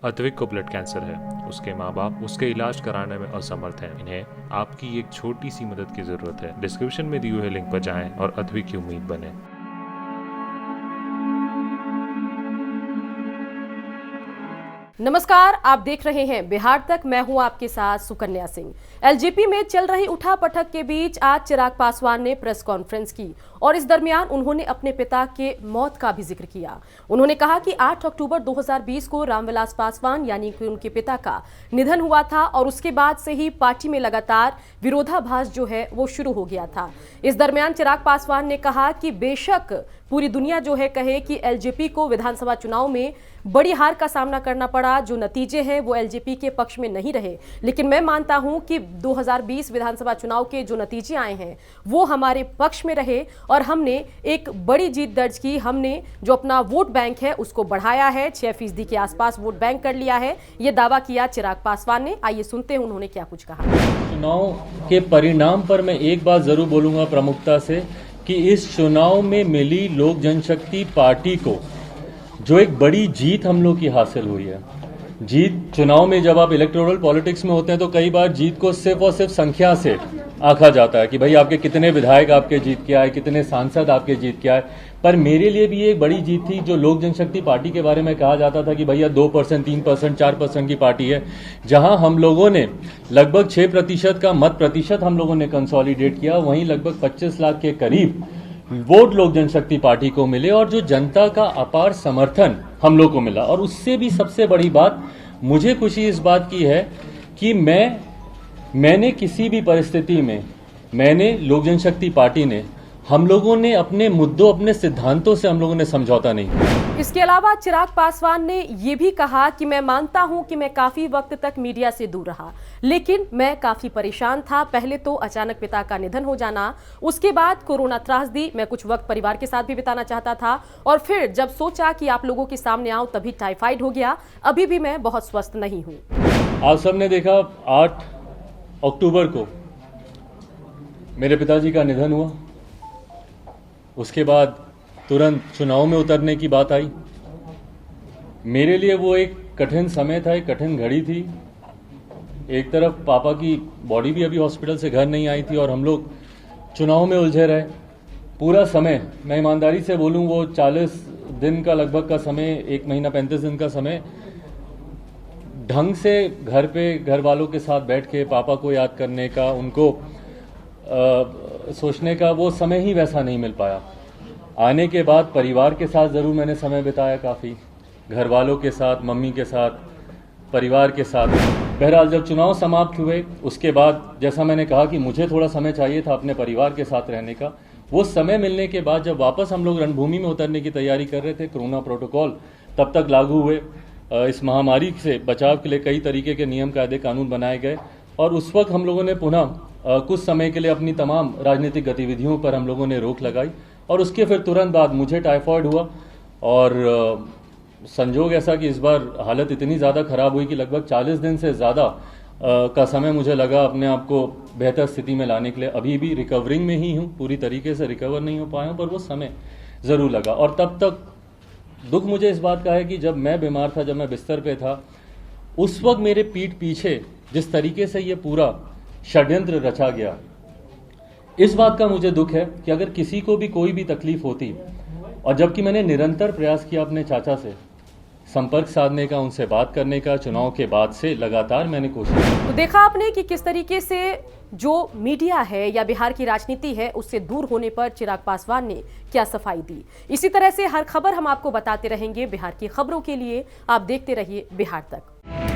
अद्विक को blood cancer है। उसके माँ बाप उसके इलाज कराने में असमर्थ हैं। इन्हें आपकी एक छोटी सी मदद की जरूरत है। डिस्क्रिप्शन में दिए हुए लिंक पर जाएं और अद्विक की उम्मीद बने। नमस्कार, आप देख रहे हैं बिहार तक। मैं हूं आपके साथ सुकन्या सिंह। एलजेपी में चल रही उठापटक के बीच आज चिराग पासवान ने प्रेस कॉन्फ्रेंस की और इस दरमियान उन्होंने अपने पिता के मौत का भी जिक्र किया। उन्होंने कहा कि 8 अक्टूबर 2020 को रामविलास पासवान यानी कि उनके पिता का निधन हुआ था और उसके बाद से ही पार्टी में लगातार विरोधाभास जो है वो शुरू हो गया था। इस दरमियान चिराग पासवान ने कहा कि बेशक पूरी दुनिया जो है कहे कि एलजेपी को विधानसभा चुनाव में बड़ी हार का सामना करना पड़ा, जो नतीजे हैं वो एलजेपी के पक्ष में नहीं रहे, लेकिन मैं मानता हूं कि 2020 विधानसभा चुनाव के जो नतीजे आए हैं वो हमारे पक्ष में रहे और हमने एक बड़ी जीत दर्ज की। हमने जो अपना वोट बैंक है उसको बढ़ाया है, 6% के आसपास वोट बैंक कर लिया है, ये दावा किया चिराग पासवान ने। आइए सुनते हैं उन्होंने क्या कुछ कहा। चुनाव के परिणाम पर मैं एक बात जरूर बोलूंगा प्रमुखता से कि इस चुनाव में मिली लोक जनशक्ति पार्टी को जो एक बड़ी जीत हम लोग की हासिल हुई है। जीत चुनाव में जब आप इलेक्टोरल पॉलिटिक्स में होते हैं तो कई बार जीत को सिर्फ और सिर्फ संख्या से आंका जाता है कि भाई आपके कितने विधायक आपके जीत के आए, कितने सांसद आपके जीत के आए। पर मेरे लिए भी ये एक बड़ी जीत थी जो लोक जनशक्ति पार्टी के बारे में कहा जाता था कि भैया 2%, 3%, 4% की पार्टी है, जहां हम लोगों ने लगभग 6% का मत प्रतिशत हम लोगों ने कंसोलिडेट किया। वहीं लगभग 25 लाख के करीब वोट लोक जनशक्ति पार्टी को मिले और जो जनता का अपार समर्थन हम लोग को मिला। और उससे भी सबसे बड़ी बात मुझे खुशी इस बात की है कि मैंने किसी भी परिस्थिति में लोक जनशक्ति पार्टी ने हम लोगों ने अपने मुद्दों, अपने सिद्धांतों से हम लोगों ने समझौता नहीं किया। इसके अलावा चिराग पासवान ने यह भी कहा कि मैं मानता हूं कि मैं काफी वक्त तक मीडिया से दूर रहा, लेकिन मैं काफी परेशान था। पहले तो अचानक पिता का निधन हो जाना, उसके बाद कोरोना त्रासदी, मैं कुछ वक्त परिवार के साथ भी बिताना चाहता था और फिर जब सोचा कि आप लोगों के सामने आऊं तभी टाइफाइड हो गया। अभी भी मैं बहुत स्वस्थ नहीं हूं। आप सबने देखा 8 अक्टूबर को मेरे पिताजी का निधन हुआ। उसके बाद तुरंत चुनाव में उतरने की बात आई। मेरे लिए वो एक कठिन समय था, एक कठिन घड़ी थी। एक तरफ पापा की बॉडी भी अभी हॉस्पिटल से घर नहीं आई थी और हम लोग चुनाव में उलझे रहे पूरा समय। मैं ईमानदारी से बोलूं वो 40 दिन का लगभग का समय, 1 महीना 35 दिन का समय ढंग से घर पे घर वालों के साथ बैठ के पापा को याद करने का, उनको सोचने का वो समय ही वैसा नहीं मिल पाया। आने के बाद परिवार के साथ ज़रूर मैंने समय बिताया, काफ़ी घर वालों के साथ, मम्मी के साथ, परिवार के साथ। बहरहाल जब चुनाव समाप्त हुए उसके बाद जैसा मैंने कहा कि मुझे थोड़ा समय चाहिए था अपने परिवार के साथ रहने का। वो समय मिलने के बाद जब वापस हम लोग रणभूमि में उतरने की तैयारी कर रहे थे, कोरोना प्रोटोकॉल तब तक लागू हुए। इस महामारी से बचाव के लिए कई तरीके के नियम कायदे कानून बनाए गए और उस वक्त हम लोगों ने पुनः कुछ समय के लिए अपनी तमाम राजनीतिक गतिविधियों पर हम लोगों ने रोक लगाई। और उसके फिर तुरंत बाद मुझे टाइफाइड हुआ और संजोग ऐसा कि इस बार हालत इतनी ज़्यादा ख़राब हुई कि लगभग 40 दिन से ज़्यादा का समय मुझे लगा अपने आप को बेहतर स्थिति में लाने के लिए। अभी भी रिकवरिंग में ही हूँ, पूरी तरीके से रिकवर नहीं हो पाया हूँ, पर वो समय ज़रूर लगा। और तब तक दुख मुझे इस बात का है कि जब मैं बीमार था, जब मैं बिस्तर पे था, उस वक्त मेरे पीठ पीछे जिस तरीके से ये पूरा षड्यंत्र रचा गया, इस बात का मुझे दुख है कि अगर किसी को भी कोई भी तकलीफ होती, और जबकि मैंने निरंतर प्रयास किया अपने चाचा से संपर्क साधने का, उनसे बात करने का, चुनाव के बाद से लगातार मैंने कोशिश की। तो देखा आपने कि किस तरीके से जो मीडिया है या बिहार की राजनीति है उससे दूर होने पर चिराग पासवान ने क्या सफाई दी। इसी तरह से हर खबर हम आपको बताते रहेंगे। बिहार की खबरों के लिए आप देखते रहिए बिहार तक।